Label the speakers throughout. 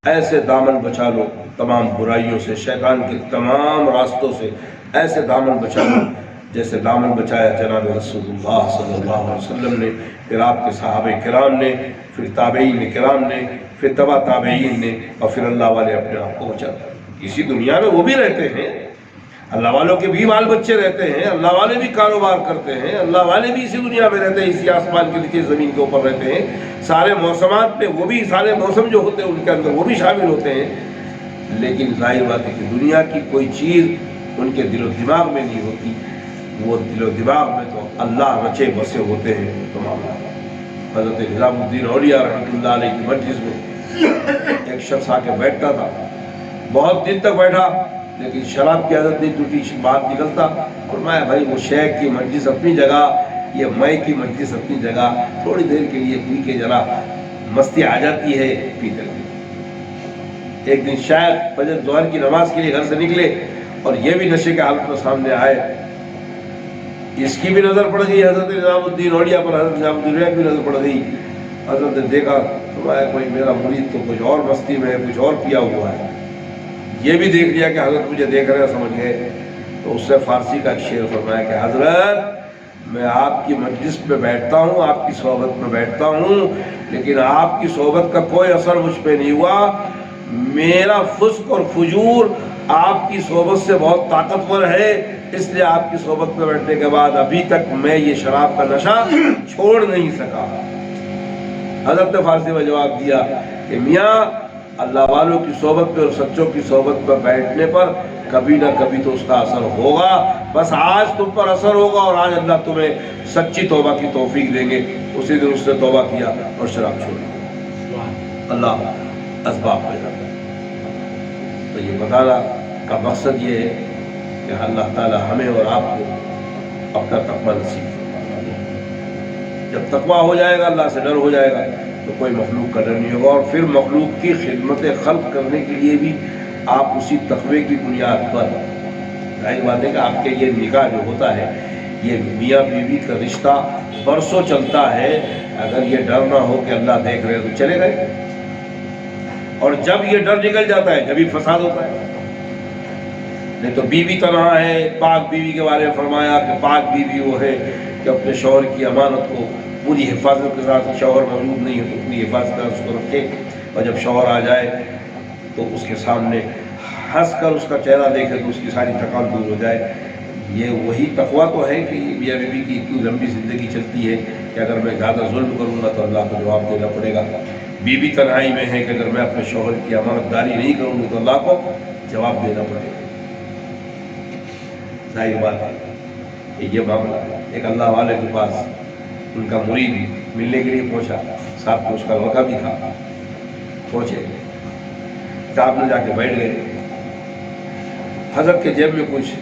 Speaker 1: ایسے دامن بچا لو تمام برائیوں سے، شیطان کے تمام راستوں سے ایسے دامن بچا لو جیسے دامن بچایا جناب رسول اللہ صلی اللہ علیہ وسلم نے، پھر آپ کے صحابہ کرام نے، پھر تابعین کرام نے، پھر تبع تابعین نے، اور پھر اللہ والے اپنے آپ کو بچا. اسی دنیا میں وہ بھی رہتے ہیں، اللہ والوں کے بھی بال بچے رہتے ہیں، اللہ والے بھی کاروبار کرتے ہیں، اللہ والے بھی اسی دنیا میں رہتے ہیں، اسی آسمان کے نیچے زمین کے اوپر رہتے ہیں، سارے موسمات میں وہ بھی، سارے موسم جو ہوتے ہیں ان کے اندر وہ بھی شامل ہوتے ہیں. لیکن ظاہر بات ہے کہ دنیا کی کوئی چیز ان کے دل و دماغ میں نہیں ہوتی، وہ دل و دماغ میں تو اللہ رچے بسے ہوتے ہیں. تو حضرت نظام الدین اولیاء رحمۃ اللہ علیہ کی مجلس میں ایک شخص آ کے بیٹھتا تھا، بہت دن تک بیٹھا لیکن شراب کی عادت نہیں ٹوٹی، بات نکلتا. فرمایا بھائی وہ شیخ کی مجلس اپنی جگہ، یہ میں کی مجلس اپنی جگہ، تھوڑی دیر کے لیے پی کے ذرا مستی آ جاتی ہے، پیتے رہتے. ایک دن شاید فجر ظہر کی نماز کے لیے گھر سے نکلے اور یہ بھی نشے کے حالت میں سامنے آئے. اس کی بھی نظر پڑ گئی حضرت نظام الدین اولیاء پر، حضرت نظام الدین اولیاء کی بھی نظر پڑ گئی. حضرت نے دیکھا فرمایا کوئی میرا مرید تو کچھ اور مستی میں ہے، کچھ اور پیا ہوا ہے. یہ بھی دیکھ لیا کہ حضرت مجھے دیکھ رہے ہیں، سمجھ گئے. تو اس سے فارسی کا ایک شعر فرمایا کہ حضرت میں آپ کی مجلس میں بیٹھتا ہوں، آپ کی صحبت میں بیٹھتا ہوں، لیکن آپ کی صحبت کا کوئی اثر مجھ پہ نہیں ہوا. میرا فسق اور فجور آپ کی صحبت سے بہت طاقتور ہے، اس لیے آپ کی صحبت میں بیٹھنے کے بعد ابھی تک میں یہ شراب کا نشہ چھوڑ نہیں سکا. حضرت نے فارسی میں جواب دیا کہ میاں اللہ والوں کی صحبت پہ اور سچوں کی صحبت پر بیٹھنے پر کبھی نہ کبھی تو اس کا اثر ہوگا، بس آج تم پر اثر ہوگا اور آج اللہ تمہیں سچی توبہ کی توفیق دیں گے. اسی دن اس نے توبہ کیا اور شراب چھوڑ دی. اللہ اسباب پیدا کرے. تو یہ بتانا کا مقصد یہ ہے کہ اللہ تعالی ہمیں اور آپ کو اپنا تقویٰ نصیب فرمائے. جب تقویٰ ہو جائے گا، اللہ سے ڈر ہو جائے گا، تو کوئی مخلوق کا ڈر نہیں ہوگا. اور پھر مخلوق کی خدمت خلق کرنے کے لیے بھی آپ اسی تقوی کی بنیاد پر، ظاہر بات ہے کہ آپ کے یہ نکاح جو ہوتا ہے، یہ میاں بیوی کا رشتہ برسوں چلتا ہے. اگر یہ ڈر نہ ہو کہ اللہ دیکھ رہے تو چلے گئے، اور جب یہ ڈر نکل جاتا ہے جبھی فساد ہوتا ہے. نہیں تو بیوی تنہا ہے. پاک بیوی کے بارے میں فرمایا کہ پاک بیوی وہ ہے کہ اپنے شوہر کی امانت کو پوری حفاظت کے ساتھ، شوہر موجود نہیں ہے تو پوری حفاظت کے ساتھ اس کو رکھے، اور جب شوہر آ جائے تو اس کے سامنے ہنس کر اس کا چہرہ دیکھے تو اس کی ساری تھکان دور ہو جائے. یہ وہی تقویٰ تو ہے کہ میاں بیوی کی اتنی لمبی زندگی چلتی ہے کہ اگر میں زیادہ ظلم کروں گا تو اللہ کو جواب دینا پڑے گا. بیوی تنہائی میں ہے کہ اگر میں اپنے شوہر کی امانت داری نہیں کروں گی تو اللہ کو جواب دینا پڑے گا. ظاہر بات ہے کہ یہ معاملہ ایک اللہ والے کے پاس ان کا مرید ملنے کے لیے پہنچا، ساتھ میں اس کا لڑکا بھی تھا. پہنچے، صاحب نے جا کے بیٹھ گئے. حضرت کے جیب میں کچھ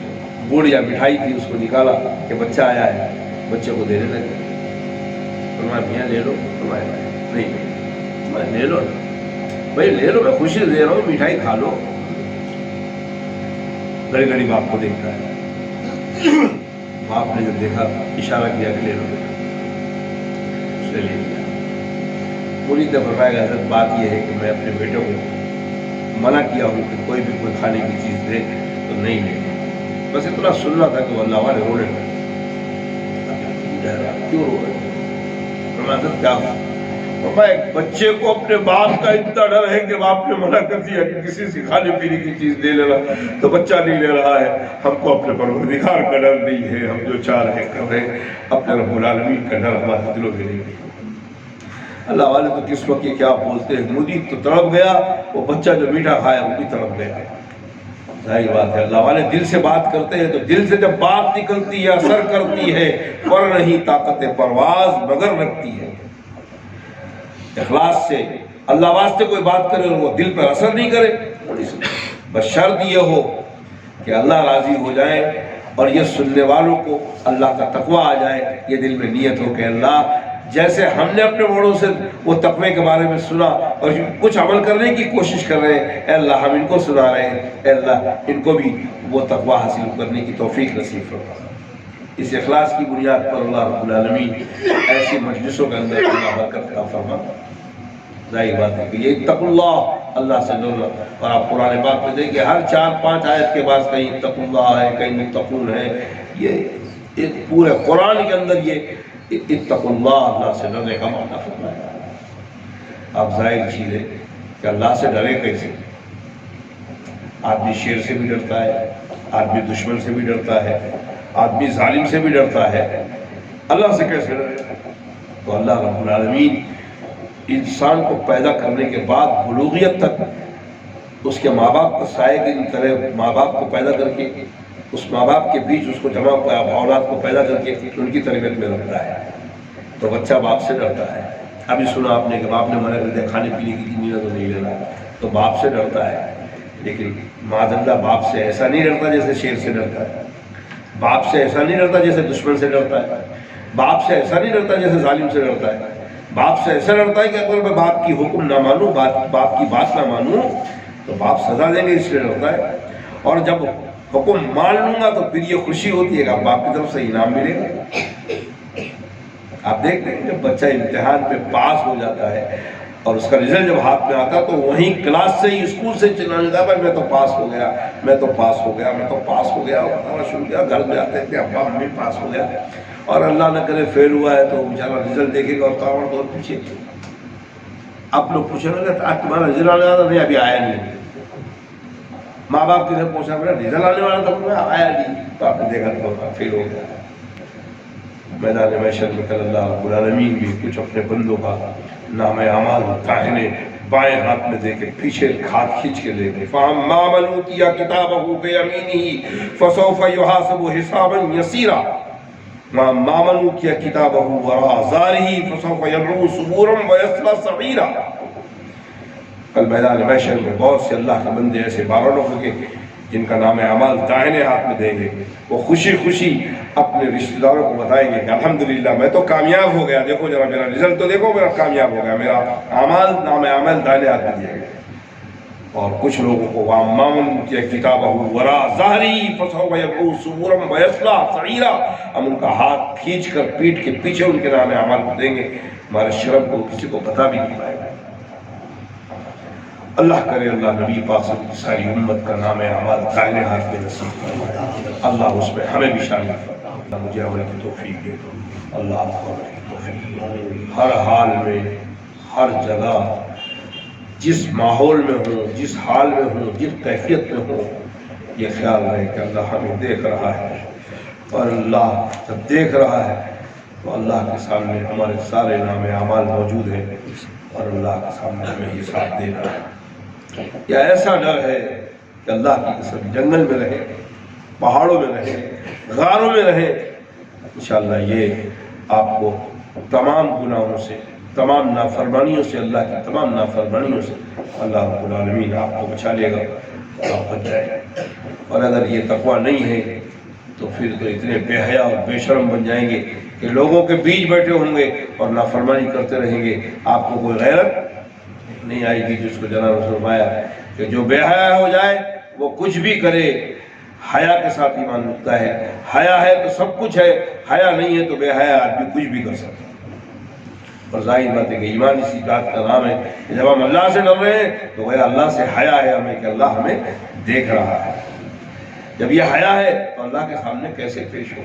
Speaker 1: گڑ یا مٹھائی تھی، اس کو نکالا کہ بچہ آیا ہے، بچے کو دینے لگے. فرمایا میاں لے لو. فرمایا نہیں، میں لے لو بھائی، لے لو، میں خوشی دے رہا ہوں، مٹھائی کھا لو. گھڑی گھڑی باپ کو دیکھتا ہے. باپ نے جب دیکھا اشارہ کیا کہ لے لو، اس نے لے لیا. پوری دفعہ فرمایا کہ حضرت بات یہ ہے کہ میں اپنے بیٹوں کو منع کیا ہوں کہ کوئی بھی کوئی کھانے کی چیز دے تو نہیں لے. بس اتنا سننا تھا کہ وہ اللہ والے رونے لگے. کیوں رو رہے؟ فرمایا حضرت کیا ہوا؟ ایک بچے کو اپنے باپ کا اتنا ڈر ہے کہ باپ نے منع کر دیا کہ کسی سے کھانے پینے کی چیز دے لینا، تو بچہ نہیں لے رہا ہے. ہم کو اپنے پروردگار کا ڈر نہیں ہے، ہم جو چاہ رہے کر رہے ہیں، اپنے رب العالمین کا ڈر ہمارے دلوں میں نہیں ہے. اللہ والے تو کس وقت یہ کیا بولتے ہیں، مرید تو تڑپ گیا، وہ بچہ جو میٹھا کھایا وہ بھی تڑپ گیا. ظاہر بات ہے اللہ والے دل سے بات کرتے ہیں، تو دل سے جب بات نکلتی ہے اثر کرتی ہے. پر نہیں طاقت پرواز مگر رکھتی ہے. اخلاص سے اللہ واسطے کوئی بات کرے اور وہ دل پر اثر نہیں کرے، بس شرط یہ ہو کہ اللہ راضی ہو جائے اور یہ سننے والوں کو اللہ کا تقویٰ آ جائے. یہ دل میں نیت ہو کہ اللہ جیسے ہم نے اپنے بڑوں سے وہ تقوی کے بارے میں سنا اور کچھ عمل کرنے کی کوشش کر رہے ہیں، اے اللہ ہم ان کو سنا رہے ہیں، اے اللہ ان کو بھی وہ تقویٰ حاصل کرنے کی توفیق نصیب فرما. اس اخلاص کی بنیاد پر اللہ رب العالمین ایسی مجلسوں کے اندر اللہ برکت عطا فرما. ظاہر بات ہے کہ یہ اتقوا اللہ اللہ سے ڈرنا. اور آپ قرآن پاک میں دیکھیں ہر 4-5 آیت کے بعد کہیں اتقوا اللہ ہے، کہیں متقون ہے. یہ ایک پورے قرآن کے اندر یہ اتقوا اللہ، اللہ سے ڈرنے کا معنی فرمایا. اب ظاہر چیز ہے کہ اللہ سے ڈرے کیسے؟ آدمی شیر سے بھی ڈرتا ہے، آدمی دشمن سے بھی ڈرتا ہے، آدمی ظالم سے بھی ڈرتا ہے، اللہ سے کیسے ڈرے؟ تو اللہ رب العالمین انسان کو پیدا کرنے کے بعد بلوغیت تک اس کے ماں باپ کو سائے کی طرح ماں باپ کو پیدا کر کے اس ماں باپ کے بیچ اس کو جمع اولاد کو پیدا کر کے ان کی تربیت میں رکھتا ہے. تو بچہ باپ سے ڈرتا ہے. ابھی سنا آپ نے کہ باپ نے منع کر دیا کھانے پینے کی چیزیں تو نہیں لینا، تو باپ سے ڈرتا ہے. لیکن معاذ اللہ باپ سے ایسا نہیں ڈرتا جیسے شیر سے ڈرتا ہے، باپ سے ایسا نہیں ڈرتا جیسے دشمن سے ڈرتا ہے، باپ سے ایسا نہیں ڈرتا جیسے ظالم سے ڈرتا ہے. باپ سے ایسا ڈرتا ہے کہ اگر میں باپ کی حکم نہ مانوں، باپ کی بات نہ مانوں تو باپ سزا دیں گے، اس لیے ڈرتا ہے. اور جب حکم مان لوں گا تو پھر یہ خوشی ہوتی ہے کہ باپ کی طرف سے انعام ملے گا. آپ دیکھتے ہیں جب بچہ امتحان پہ پاس ہو جاتا ہے اور اس کا رزلٹ جب ہاتھ میں آتا تو وہیں کلاس سے ہی اسکول سے چلانے لگا بھائی میں تو پاس ہو گیا، میں تو پاس ہو گیا، میں تو پاس ہو گیا. اور بتانا شروع کیا، گھر میں آتے تھے ابا ہم بھی پاس ہو گیا. اور اللہ نہ کرے فیل ہوا ہے تو بیچارہ رزلٹ دیکھے گا اور تاوڑ دور پیچھے. آپ لوگ پوچھیں گے آج تمہارا رزلٹ آنے والا تھا؟ نہیں ابھی آیا نہیں. ماں باپ کے گھر پہنچا میرا رزلٹ آنے والا تھا، میں آیا نہیں. تو آپ نے دیکھا تو فیل ہو گیا. میدان محشر میں کل اللہ رب العالمین بھی کچھ اپنے بندوں کا نام اعمال داہنے بائیں ہاتھ میں دے کے پیچھے ہاتھ کھینچ کے لے گئے. فَأَمَّا مَنْ أُوتِيَ كِتَابَهُ بِيَمِينِهِ فَسَوْفَ يُحَاسَبُ حِسَابًا يَسِيرًا وَأَمَّا مَنْ أُوتِيَ كِتَابَهُ وَرَاءَ ظَهْرِهِ فَسَوْفَ يَدْعُو ثُبُورًا وَيَصْلَىٰ سَعِيرًا. کل میدان محشر میں بہت سے اللہ کے بندے ایسے 12 لوگ ہوں گے جن کا نام اعمال داہنے ہاتھ میں دیں گے. وہ خوشی خوشی اپنے رشتہ داروں کو بتائیں گے کہ الحمدللہ میں تو کامیاب ہو گیا، دیکھو ذرا میرا رزلٹ تو دیکھو، میرا کامیاب ہو گیا، میرا نام اعمال داہنے ہاتھ میں دیا گیا. اور کچھ لوگوں کو وَأَمَّا مَنْ أُوتِيَ كِتَابَهُ وَرَاءَ ظَهْرِهِ فَسَوْفَ يَدْعُو ثُبُورًا وَيَصْلَىٰ سَعِيرًا. ہم ان کا ہاتھ کھینچ کر پیٹ کے پیچھے ان کے نام اعمال کو دیں گے. ہمارے شرم کو کسی کو بتا بھی نہیں پائے گا. اللہ کرے اللہ نبی پاک صلی اللہ علیہ وسلم کی ساری امت کا نام اعمال دائنے ہاتھ میں نصیب فرمائے. اللہ اس میں ہمیں بھی شامل فرمائے. اللہ مجھے عمل کی توفیق دے. اللہ آپ کو عمل کی توفیق. ہر حال میں ہر جگہ جس ماحول میں ہوں، جس حال میں ہوں، جس کیفیت میں ہوں، یہ خیال رہے کہ اللہ ہمیں دیکھ رہا ہے. اور اللہ جب دیکھ رہا ہے تو اللہ کے سامنے ہمارے سارے نام اعمال موجود ہیں اور اللہ کے سامنے ہمیں حساب دے رہا ہے. یا ایسا ڈر ہے کہ اللہ کی قسم جنگل میں رہے، پہاڑوں میں رہے، غاروں میں رہے، انشاءاللہ یہ آپ کو تمام گناہوں سے، تمام نافرمانیوں سے، اللہ کی تمام نافرمانیوں سے اللہ رب العالمین آپ کو بچا لے گا اور آپ بچ جائے گا. اور اگر یہ تقویٰ نہیں ہے تو پھر تو اتنے بے حیا اور بے شرم بن جائیں گے کہ لوگوں کے بیچ بیٹھے ہوں گے اور نافرمانی کرتے رہیں گے. آپ کو کوئی غیرت نہیں آئے گی. جس کو جناب نے فرمایا کہ جو بے حیا ہو جائے وہ کچھ بھی کرے، حیا کے ساتھ ایمان رکھتا ہے. حیا ہے تو سب کچھ ہے، حیا نہیں ہے تو بے حیا آدمی کچھ بھی کر سکتا ہے. اور ظاہر بات ہے کہ ایمان اسی بات کا نام ہے کہ جب ہم اللہ سے ڈر رہے ہیں تو گویا اللہ سے حیا ہے ہمیں کہ اللہ ہمیں دیکھ رہا ہے. جب یہ حیا ہے تو اللہ کے سامنے کیسے پیش ہو.